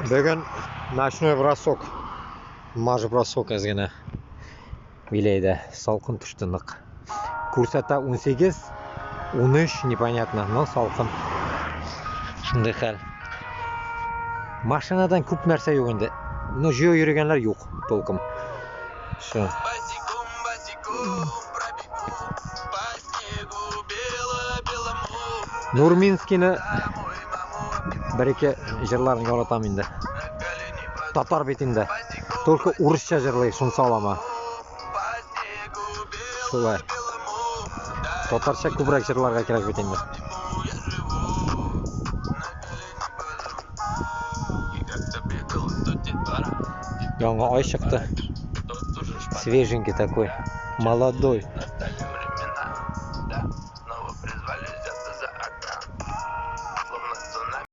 Бүгін ночной бросок, бросок әзгені билейді. Салқын түшті нық. Курсата 18, 13 непонятно, но салқын. Шындай хәл. Машинадан көп нәрсе жоқ енді. Но жүйе үйрегенлер жоқ толком. Шы. Нурминскийні бір-екі жырларын оратам енді. Татар бетінде. Только орысша жырлай, шын салама. Солай. Татарша көбірек жырларға керек бетінде. Яңа ай шықты. Свеженький такой. Молодой.